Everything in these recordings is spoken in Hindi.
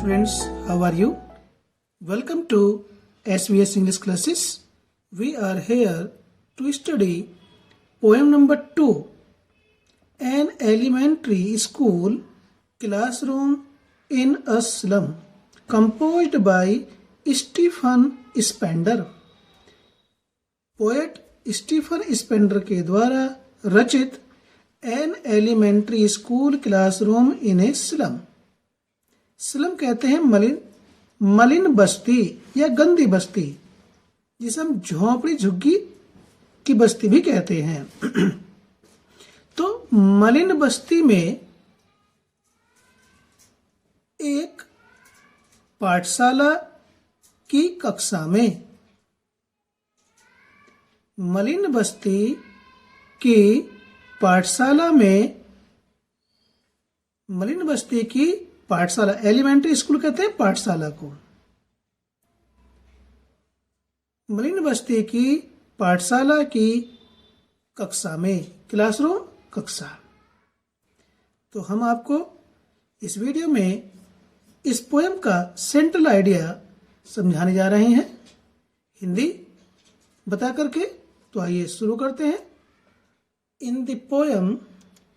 students, how are you? Welcome to SVS English classes. We are here to study poem number 2, An Elementary School Classroom in a Slum, composed by Stephen Spender. Poet Stephen Spender के द्वारा रचित an elementary school classroom in a slum. Slum कहते हैं मलिन बस्ती या गंदी बस्ती, जिसे हम झोंपड़ी झुग्गी की बस्ती भी कहते हैं। तो मलिन बस्ती में एक पाठशाला की कक्षा में मलिन बस्ती की पाठशाला में मलिन बस्ती की पाठशाला, एलिमेंट्री स्कूल कहते हैं पाठशाला को। मलिन बस्ती की पाठशाला की कक्षा में, क्लासरूम कक्षा। तो हम आपको इस वीडियो में इस पोएम का सेंट्रल आइडिया समझाने जा रहे हैं हिंदी बता करके। तो आइए शुरू करते हैं। In the poem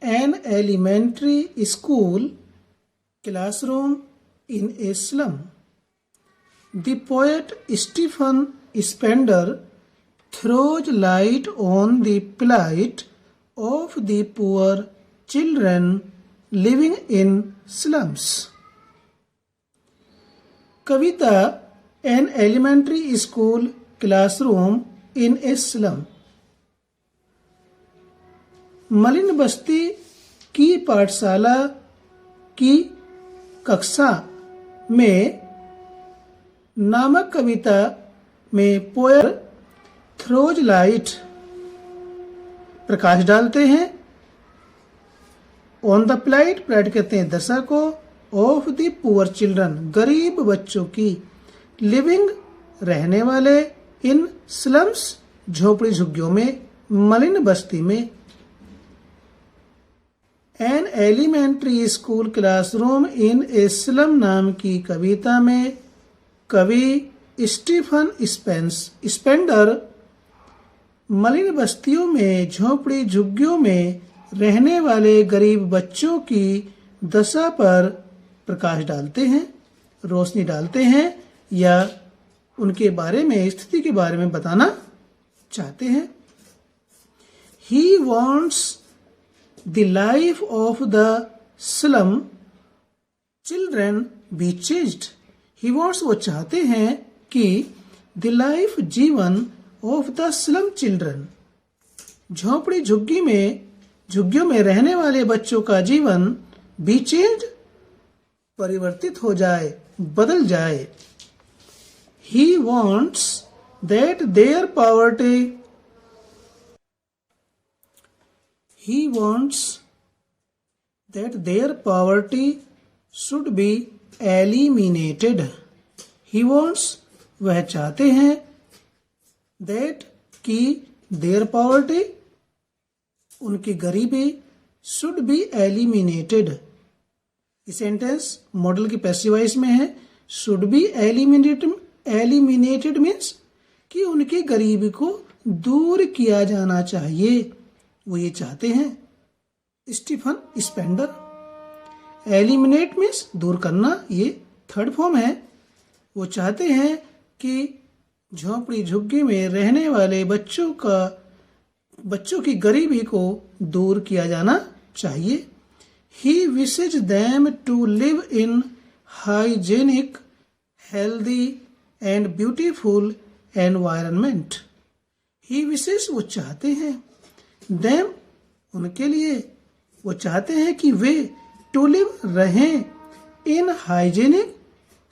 an elementary school classroom in a slum, the poet Stephen Spender throws light on the plight of the poor children living in slums. कविता an elementary school classroom in a slum. मलिन बस्ती की पाठशाला की कक्षा में नामक कविता में पोएट थ्रोज लाइट प्रकाश डालते हैं ऑन द प्लाइट, प्लाइट कहते हैं दशा को, ऑफ द पुअर चिल्ड्रन गरीब बच्चों की, लिविंग रहने वाले, इन स्लम्स झोपड़ी झुग्गियों में, मलिन बस्ती में। An elementary school classroom in a slum नाम की कविता में कवि स्टीफन स्पेंडर मलिन बस्तियों में, झोपड़ी झुग्गियों में रहने वाले गरीब बच्चों की दशा पर प्रकाश डालते हैं, रोशनी डालते हैं, या उनके बारे में, स्थिति के बारे में बताना चाहते हैं। He wants the life of the slum children be changed. He wants, वो चाहते हैं कि the life, जीवन of the slum children, झोपड़ी झुग्गियों में रहने वाले बच्चों का जीवन be changed, परिवर्तित हो जाए, बदल जाए। He wants that their poverty should be eliminated. He wants, वह चाहते हैं, that कि their poverty, उनकी गरीबी, should be eliminated। ये सेंटेंस मॉडल की पैसिव वॉइस में है। should be eliminated मीन्स कि उनकी गरीबी को दूर किया जाना चाहिए, वो ये चाहते हैं स्टीफन स्पेंडर। एलिमिनेट मीन्स दूर करना, ये थर्ड फॉर्म है। वो चाहते हैं कि झोपड़ी झुग्गी में रहने वाले बच्चों की गरीबी को दूर किया जाना चाहिए। He wishes them to live in hygienic, healthy and beautiful environment. He wishes, वो चाहते हैं, them, उनके लिए, वो चाहते हैं कि वे to live रहें, in hygienic,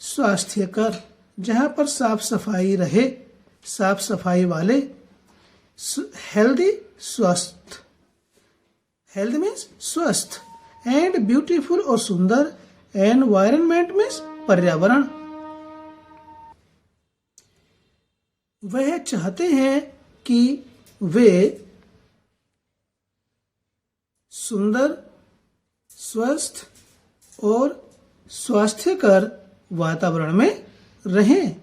स्वास्थ्यकर, जहां पर साफ सफाई रहे, साफ सफाई वाले, healthy, स्वस्थ, healthy means स्वस्थ, and beautiful और सुंदर, environment means पर्यावरण। वह चाहते हैं कि वे सुंदर, स्वस्थ और स्वास्थ्यकर वातावरण में रहें।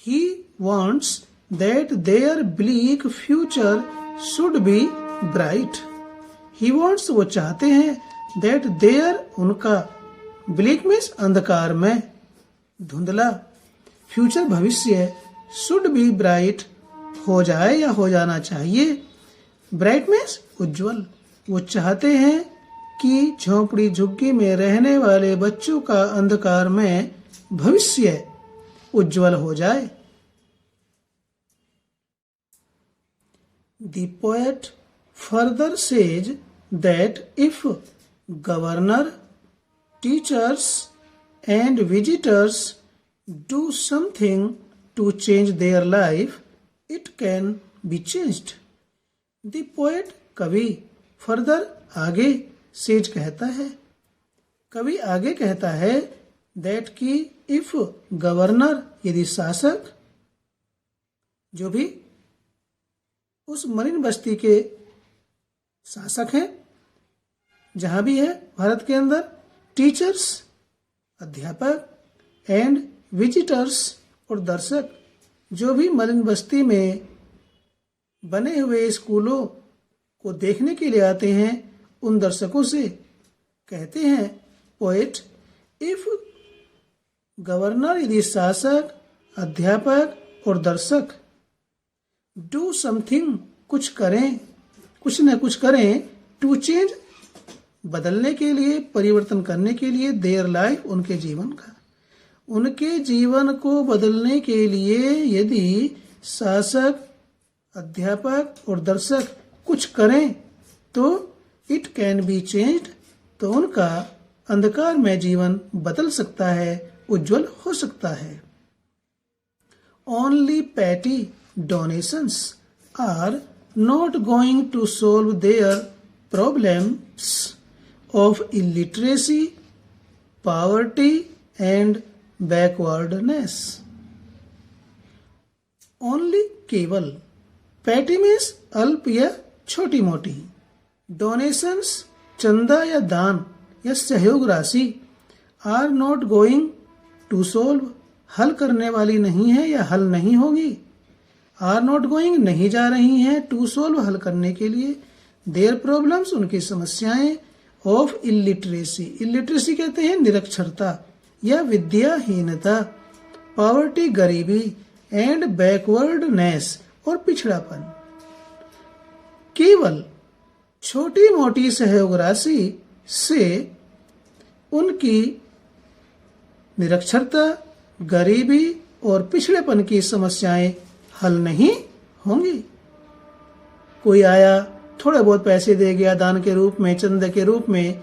He wants that their bleak future should be bright. He wants वो चाहते हैं that their उनका bleak means अंधकार में धुंधला फ्यूचर भविष्य should be bright हो जाए या हो जाना चाहिए। ब्राइट मीन्स उज्जवल। वो चाहते हैं कि झोंपड़ी झुग्गी में रहने वाले बच्चों का अंधकार में भविष्य उज्जवल हो जाए। The poet further says that if governor, teachers and visitors do something to change their life, it can be changed. The poet कवि further आगे सेज कहता है, कवि आगे कहता है that कि if governor यदि शासक जो भी उस मरीन बस्ती के शासक हैं जहां भी है भारत के अंदर, टीचर्स अध्यापक एंड विजिटर्स और दर्शक जो भी मरीन बस्ती में बने हुए स्कूलों को देखने के लिए आते हैं, उन दर्शकों से कहते हैं पोएट, इफ गवर्नर यदि शासक अध्यापक और दर्शक डू समथिंग कुछ करें, कुछ न कुछ करें, टू चेंज बदलने के लिए, परिवर्तन करने के लिए, देयर लाइफ उनके जीवन का, उनके जीवन को बदलने के लिए यदि शासक अध्यापक और दर्शक कुछ करें तो इट कैन बी चेंज्ड, तो उनका अंधकार में जीवन बदल सकता है, उज्जवल हो सकता है। Only petty donations are not going to solve their problems of illiteracy, poverty and backwardness. Only केवल, पैटी मीन्स अल्प या छोटी मोटी, डोनेशंस चंदा या दान या सहयोग राशि, are not going to solve हल करने वाली नहीं है या हल नहीं होगी, आर नॉट गोइंग नहीं जा रही हैं, टू सोल्व हल करने के लिए, देयर प्रॉब्लम्स उनकी समस्याएं, ऑफ इलिटरेसी, इलिटरेसी कहते हैं निरक्षरता या विद्याहीनता, पॉवर्टी गरीबी एंड बैकवर्डनेस और पिछड़ापन। केवल छोटी मोटी सहयोग राशि से उनकी निरक्षरता, गरीबी और पिछड़ेपन की समस्याएं हल नहीं होंगी। कोई आया थोड़े बहुत पैसे दे गया दान के रूप में, चंदे के रूप में,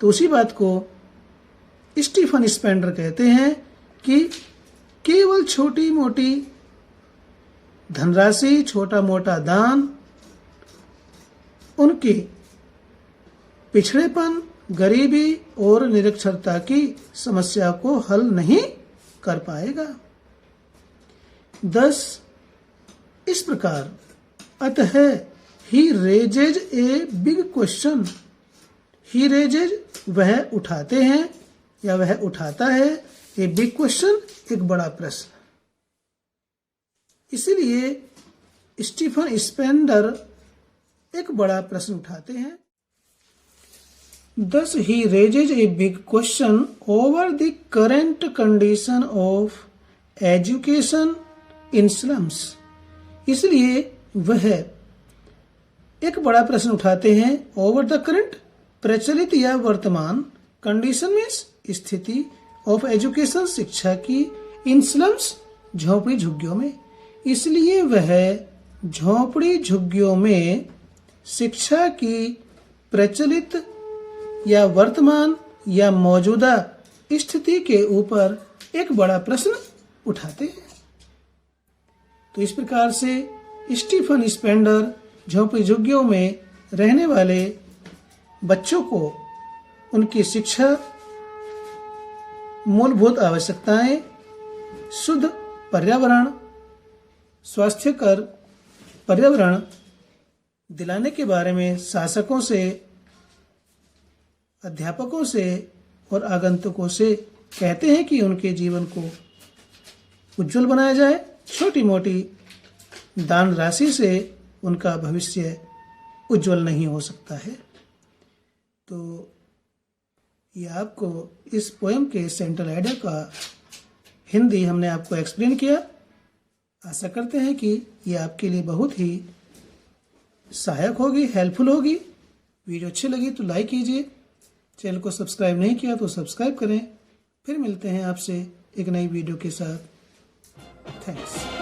तो उसी बात को स्टीफन स्पेंडर कहते हैं कि केवल छोटी मोटी धनराशि, छोटा मोटा दान उनके पिछड़ेपन, गरीबी और निरक्षरता की समस्या को हल नहीं कर पाएगा। 10 इस प्रकार, अतः he raises a big question, he raises वह उठाते हैं या वह उठाता है, ए बिग क्वेश्चन एक बड़ा प्रश्न। इसलिए स्टीफन स्पेंडर एक बड़ा प्रश्न उठाते हैं। Thus he raises a big question over the current condition of education in slums. इसलिए वह एक बड़ा प्रश्न उठाते हैं ओवर द करंट, प्रचलित या वर्तमान, कंडीशन मीन्स स्थिति, ऑफ एजुकेशन शिक्षा की, इन स्लम्स झोपड़ी झुग्गियों में। इसलिए वह झोपड़ी झुग्गियों में शिक्षा की प्रचलित या वर्तमान या मौजूदा स्थिति के ऊपर एक बड़ा प्रश्न उठाते हैं। तो इस प्रकार से स्टीफन स्पेंडर झोपड़ी झुग्गियों में रहने वाले बच्चों को उनकी शिक्षा, मूलभूत आवश्यकताएं, शुद्ध पर्यावरण, स्वास्थ्यकर पर्यावरण दिलाने के बारे में शासकों से, अध्यापकों से और आगंतुकों से कहते हैं कि उनके जीवन को उज्जवल बनाया जाए। छोटी मोटी दान राशि से उनका भविष्य उज्जवल नहीं हो सकता है। तो ये आपको इस पोएम के सेंट्रल आइडिया का हिंदी हमने आपको एक्सप्लेन किया। आशा करते हैं कि ये आपके लिए बहुत ही सहायक होगी, हेल्पफुल होगी। वीडियो अच्छी लगी तो लाइक कीजिए, चैनल को सब्सक्राइब नहीं किया तो सब्सक्राइब करें। फिर मिलते हैं आपसे एक नई वीडियो के साथ। थैंक्स।